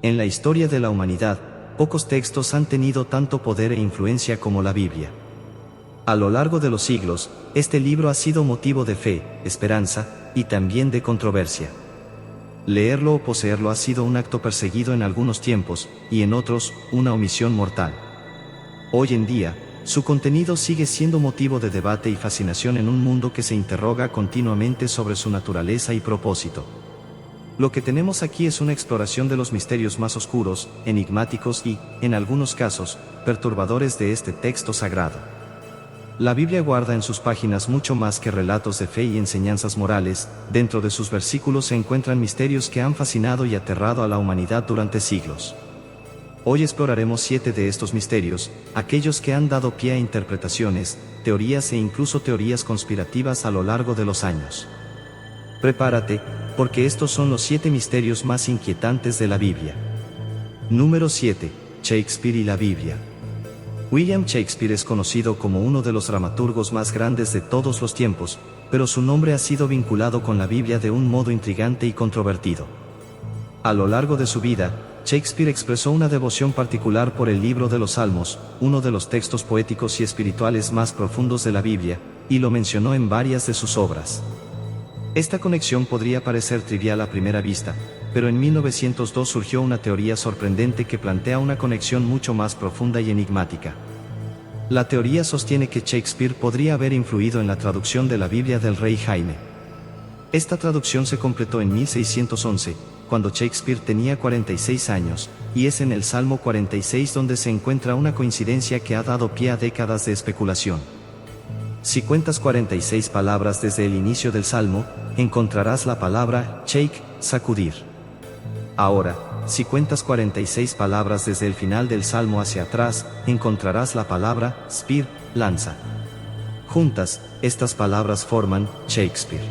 En la historia de la humanidad, pocos textos han tenido tanto poder e influencia como la Biblia. A lo largo de los siglos, este libro ha sido motivo de fe, esperanza, y también de controversia. Leerlo o poseerlo ha sido un acto perseguido en algunos tiempos, y en otros, una omisión mortal. Hoy en día, su contenido sigue siendo motivo de debate y fascinación en un mundo que se interroga continuamente sobre su naturaleza y propósito. Lo que tenemos aquí es una exploración de los misterios más oscuros, enigmáticos y, en algunos casos, perturbadores de este texto sagrado. La Biblia guarda en sus páginas mucho más que relatos de fe y enseñanzas morales. Dentro de sus versículos se encuentran misterios que han fascinado y aterrado a la humanidad durante siglos. Hoy exploraremos 7 de estos misterios, aquellos que han dado pie a interpretaciones, teorías e incluso teorías conspirativas a lo largo de los años. Prepárate, porque estos son los 7 misterios más inquietantes de la Biblia. Número 7. Shakespeare y la Biblia. William Shakespeare es conocido como uno de los dramaturgos más grandes de todos los tiempos, pero su nombre ha sido vinculado con la Biblia de un modo intrigante y controvertido. A lo largo de su vida, Shakespeare expresó una devoción particular por el libro de los Salmos, uno de los textos poéticos y espirituales más profundos de la Biblia, y lo mencionó en varias de sus obras. Esta conexión podría parecer trivial a primera vista, pero en 1902 surgió una teoría sorprendente que plantea una conexión mucho más profunda y enigmática. La teoría sostiene que Shakespeare podría haber influido en la traducción de la Biblia del rey Jaime. Esta traducción se completó en 1611, cuando Shakespeare tenía 46 años, y es en el Salmo 46 donde se encuentra una coincidencia que ha dado pie a décadas de especulación. Si cuentas 46 palabras desde el inicio del Salmo, encontrarás la palabra shake, sacudir. Ahora, si cuentas 46 palabras desde el final del Salmo hacia atrás, encontrarás la palabra spear, lanza. Juntas, estas palabras forman Shakespeare.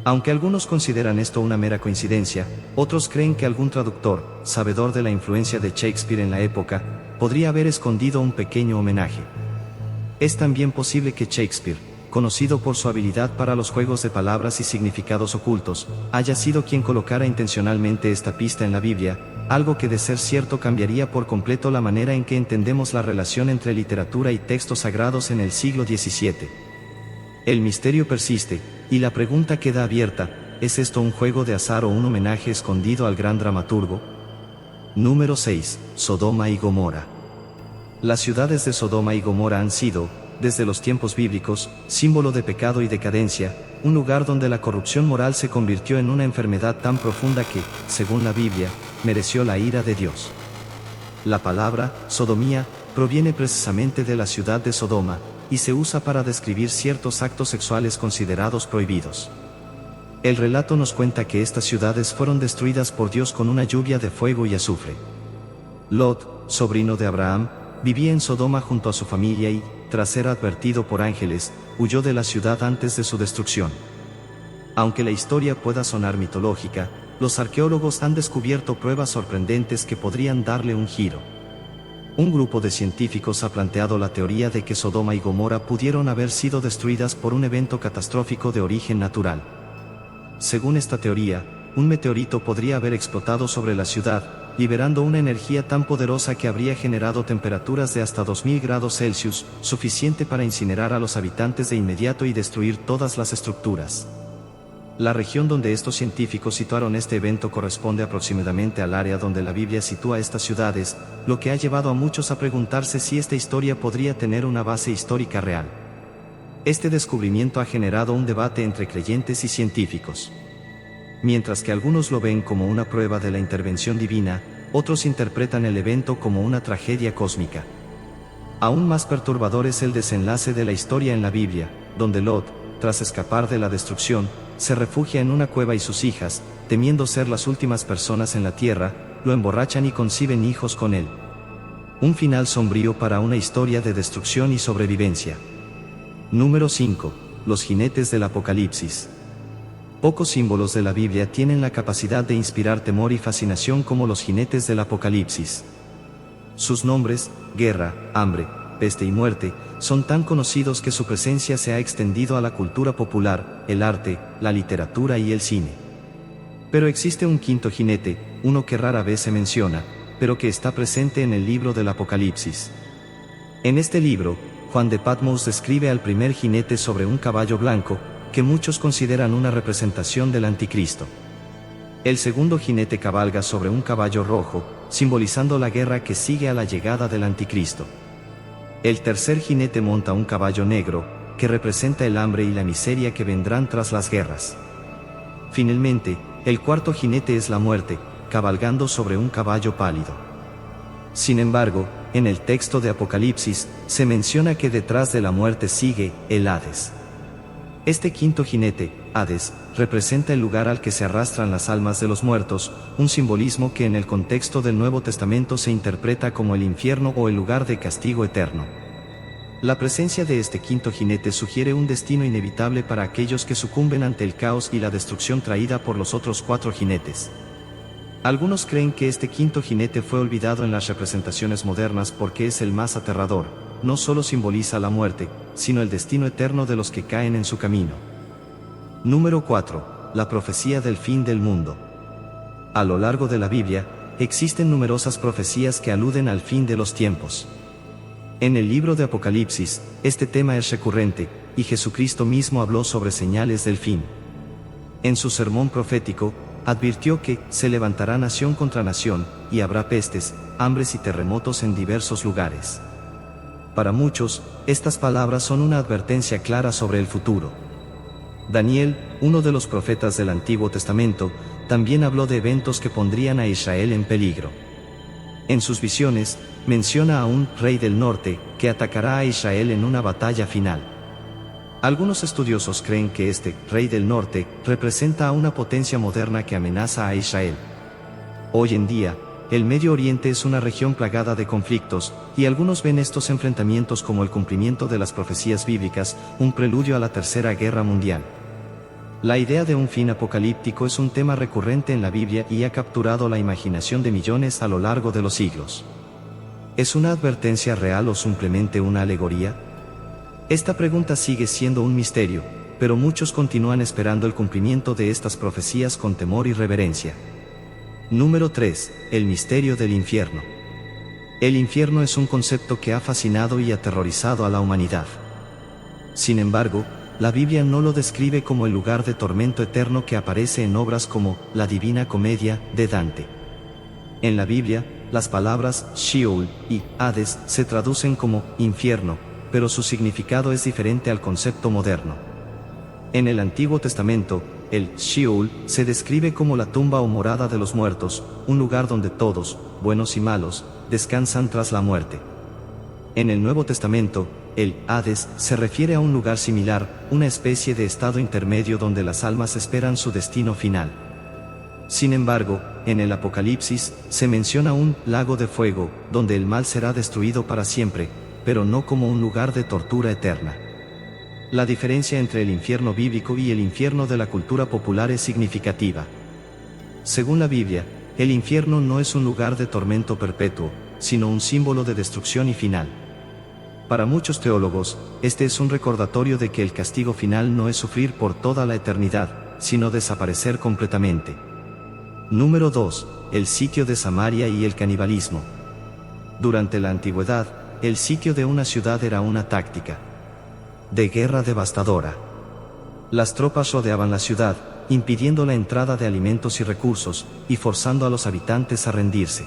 Aunque algunos consideran esto una mera coincidencia, otros creen que algún traductor, sabedor de la influencia de Shakespeare en la época, podría haber escondido un pequeño homenaje. Es también posible que Shakespeare, conocido por su habilidad para los juegos de palabras y significados ocultos, haya sido quien colocara intencionalmente esta pista en la Biblia, algo que de ser cierto cambiaría por completo la manera en que entendemos la relación entre literatura y textos sagrados en el siglo XVII. El misterio persiste, y la pregunta queda abierta: ¿es esto un juego de azar o un homenaje escondido al gran dramaturgo? Número 6. Sodoma y Gomorra. Las ciudades de Sodoma y Gomorra han sido, desde los tiempos bíblicos, símbolo de pecado y decadencia, un lugar donde la corrupción moral se convirtió en una enfermedad tan profunda que, según la Biblia, mereció la ira de Dios. La palabra, sodomía, proviene precisamente de la ciudad de Sodoma, y se usa para describir ciertos actos sexuales considerados prohibidos. El relato nos cuenta que estas ciudades fueron destruidas por Dios con una lluvia de fuego y azufre. Lot, sobrino de Abraham, vivía en Sodoma junto a su familia y, tras ser advertido por ángeles, huyó de la ciudad antes de su destrucción. Aunque la historia pueda sonar mitológica, los arqueólogos han descubierto pruebas sorprendentes que podrían darle un giro. Un grupo de científicos ha planteado la teoría de que Sodoma y Gomorra pudieron haber sido destruidas por un evento catastrófico de origen natural. Según esta teoría, un meteorito podría haber explotado sobre la ciudad, liberando una energía tan poderosa que habría generado temperaturas de hasta 2000 grados Celsius, suficiente para incinerar a los habitantes de inmediato y destruir todas las estructuras. La región donde estos científicos situaron este evento corresponde aproximadamente al área donde la Biblia sitúa estas ciudades, lo que ha llevado a muchos a preguntarse si esta historia podría tener una base histórica real. Este descubrimiento ha generado un debate entre creyentes y científicos. Mientras que algunos lo ven como una prueba de la intervención divina, otros interpretan el evento como una tragedia cósmica. Aún más perturbador es el desenlace de la historia en la Biblia, donde Lot, tras escapar de la destrucción, se refugia en una cueva y sus hijas, temiendo ser las últimas personas en la tierra, lo emborrachan y conciben hijos con él. Un final sombrío para una historia de destrucción y sobrevivencia. Número 5. Los jinetes del Apocalipsis. Pocos símbolos de la Biblia tienen la capacidad de inspirar temor y fascinación como los jinetes del Apocalipsis. Sus nombres, guerra, hambre, peste y muerte, son tan conocidos que su presencia se ha extendido a la cultura popular, el arte, la literatura y el cine. Pero existe un quinto jinete, uno que rara vez se menciona, pero que está presente en el libro del Apocalipsis. En este libro, Juan de Patmos describe al primer jinete sobre un caballo blanco, que muchos consideran una representación del anticristo. El segundo jinete cabalga sobre un caballo rojo, simbolizando la guerra que sigue a la llegada del anticristo. El tercer jinete monta un caballo negro, que representa el hambre y la miseria que vendrán tras las guerras. Finalmente, el cuarto jinete es la muerte, cabalgando sobre un caballo pálido. Sin embargo, en el texto de Apocalipsis, se menciona que detrás de la muerte sigue el Hades. Este quinto jinete, Hades, representa el lugar al que se arrastran las almas de los muertos, un simbolismo que en el contexto del Nuevo Testamento se interpreta como el infierno o el lugar de castigo eterno. La presencia de este quinto jinete sugiere un destino inevitable para aquellos que sucumben ante el caos y la destrucción traída por los otros cuatro jinetes. Algunos creen que este quinto jinete fue olvidado en las representaciones modernas porque es el más aterrador, no solo simboliza la muerte, sino el destino eterno de los que caen en su camino. Número 4. La profecía del fin del mundo. A lo largo de la Biblia, existen numerosas profecías que aluden al fin de los tiempos. En el libro de Apocalipsis, este tema es recurrente, y Jesucristo mismo habló sobre señales del fin. En su sermón profético, advirtió que se levantará nación contra nación, y habrá pestes, hambres y terremotos en diversos lugares. Para muchos, estas palabras son una advertencia clara sobre el futuro. Daniel, uno de los profetas del Antiguo Testamento, también habló de eventos que pondrían a Israel en peligro. En sus visiones, menciona a un rey del norte, que atacará a Israel en una batalla final. Algunos estudiosos creen que este rey del norte representa a una potencia moderna que amenaza a Israel. Hoy en día, el Medio Oriente es una región plagada de conflictos, y algunos ven estos enfrentamientos como el cumplimiento de las profecías bíblicas, un preludio a la Tercera Guerra Mundial. La idea de un fin apocalíptico es un tema recurrente en la Biblia y ha capturado la imaginación de millones a lo largo de los siglos. ¿Es una advertencia real o simplemente una alegoría? Esta pregunta sigue siendo un misterio, pero muchos continúan esperando el cumplimiento de estas profecías con temor y reverencia. Número 3. El misterio del infierno. El infierno es un concepto que ha fascinado y aterrorizado a la humanidad. Sin embargo, la Biblia no lo describe como el lugar de tormento eterno que aparece en obras como La Divina Comedia, de Dante. En la Biblia, las palabras Sheol y Hades se traducen como infierno, pero su significado es diferente al concepto moderno. En el Antiguo Testamento, el Sheol se describe como la tumba o morada de los muertos, un lugar donde todos, buenos y malos, descansan tras la muerte. En el Nuevo Testamento, el Hades se refiere a un lugar similar, una especie de estado intermedio donde las almas esperan su destino final. Sin embargo, en el Apocalipsis, se menciona un lago de fuego, donde el mal será destruido para siempre, pero no como un lugar de tortura eterna. La diferencia entre el infierno bíblico y el infierno de la cultura popular es significativa. Según la Biblia, el infierno no es un lugar de tormento perpetuo, sino un símbolo de destrucción y final. Para muchos teólogos, este es un recordatorio de que el castigo final no es sufrir por toda la eternidad, sino desaparecer completamente. Número 2. El sitio de Samaria y el canibalismo. Durante la antigüedad, el sitio de una ciudad era una táctica de guerra devastadora. Las tropas rodeaban la ciudad, impidiendo la entrada de alimentos y recursos, y forzando a los habitantes a rendirse.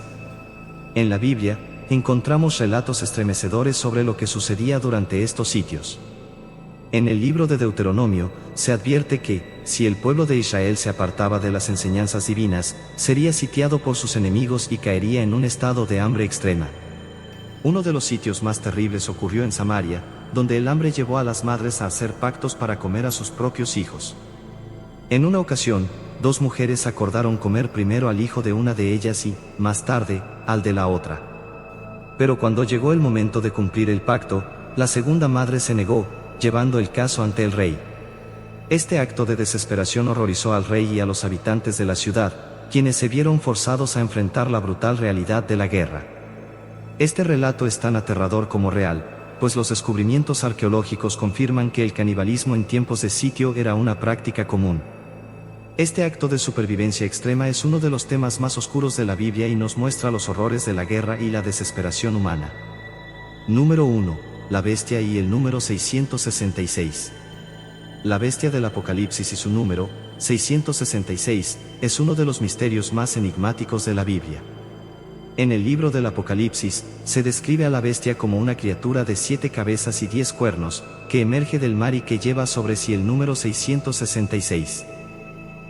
En la Biblia, encontramos relatos estremecedores sobre lo que sucedía durante estos sitios. En el libro de Deuteronomio, se advierte que, si el pueblo de Israel se apartaba de las enseñanzas divinas, sería sitiado por sus enemigos y caería en un estado de hambre extrema. Uno de los sitios más terribles ocurrió en Samaria, donde el hambre llevó a las madres a hacer pactos para comer a sus propios hijos. En una ocasión, dos mujeres acordaron comer primero al hijo de una de ellas y, más tarde, al de la otra. Pero cuando llegó el momento de cumplir el pacto, la segunda madre se negó, llevando el caso ante el rey. Este acto de desesperación horrorizó al rey y a los habitantes de la ciudad, quienes se vieron forzados a enfrentar la brutal realidad de la guerra. Este relato es tan aterrador como real, pues los descubrimientos arqueológicos confirman que el canibalismo en tiempos de sitio era una práctica común. Este acto de supervivencia extrema es uno de los temas más oscuros de la Biblia y nos muestra los horrores de la guerra y la desesperación humana. Número 1. La bestia y el número 666. La bestia del Apocalipsis y su número, 666, es uno de los misterios más enigmáticos de la Biblia. En el libro del Apocalipsis, se describe a la bestia como una criatura de 7 cabezas y 10 cuernos, que emerge del mar y que lleva sobre sí el número 666.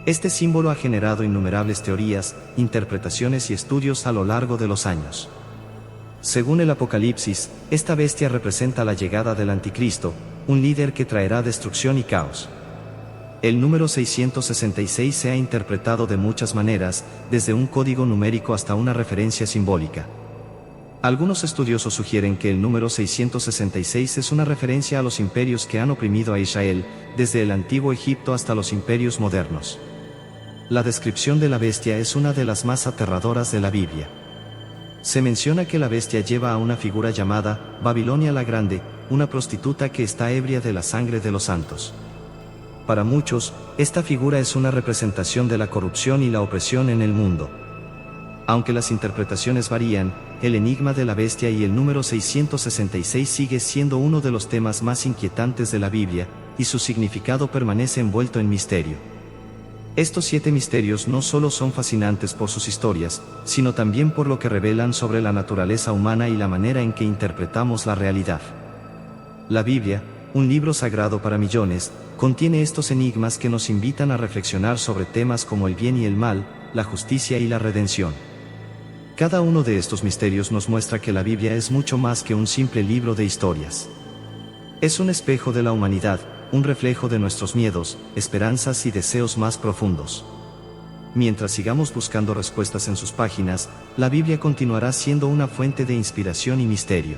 Este símbolo ha generado innumerables teorías, interpretaciones y estudios a lo largo de los años. Según el Apocalipsis, esta bestia representa la llegada del Anticristo, un líder que traerá destrucción y caos. El número 666 se ha interpretado de muchas maneras, desde un código numérico hasta una referencia simbólica. Algunos estudiosos sugieren que el número 666 es una referencia a los imperios que han oprimido a Israel, desde el antiguo Egipto hasta los imperios modernos. La descripción de la bestia es una de las más aterradoras de la Biblia. Se menciona que la bestia lleva a una figura llamada Babilonia la Grande, una prostituta que está ebria de la sangre de los santos. Para muchos, esta figura es una representación de la corrupción y la opresión en el mundo. Aunque las interpretaciones varían, el enigma de la bestia y el número 666 sigue siendo uno de los temas más inquietantes de la Biblia, y su significado permanece envuelto en misterio. Estos 7 misterios no solo son fascinantes por sus historias, sino también por lo que revelan sobre la naturaleza humana y la manera en que interpretamos la realidad. La Biblia, un libro sagrado para millones, contiene estos enigmas que nos invitan a reflexionar sobre temas como el bien y el mal, la justicia y la redención. Cada uno de estos misterios nos muestra que la Biblia es mucho más que un simple libro de historias. Es un espejo de la humanidad, un reflejo de nuestros miedos, esperanzas y deseos más profundos. Mientras sigamos buscando respuestas en sus páginas, la Biblia continuará siendo una fuente de inspiración y misterio.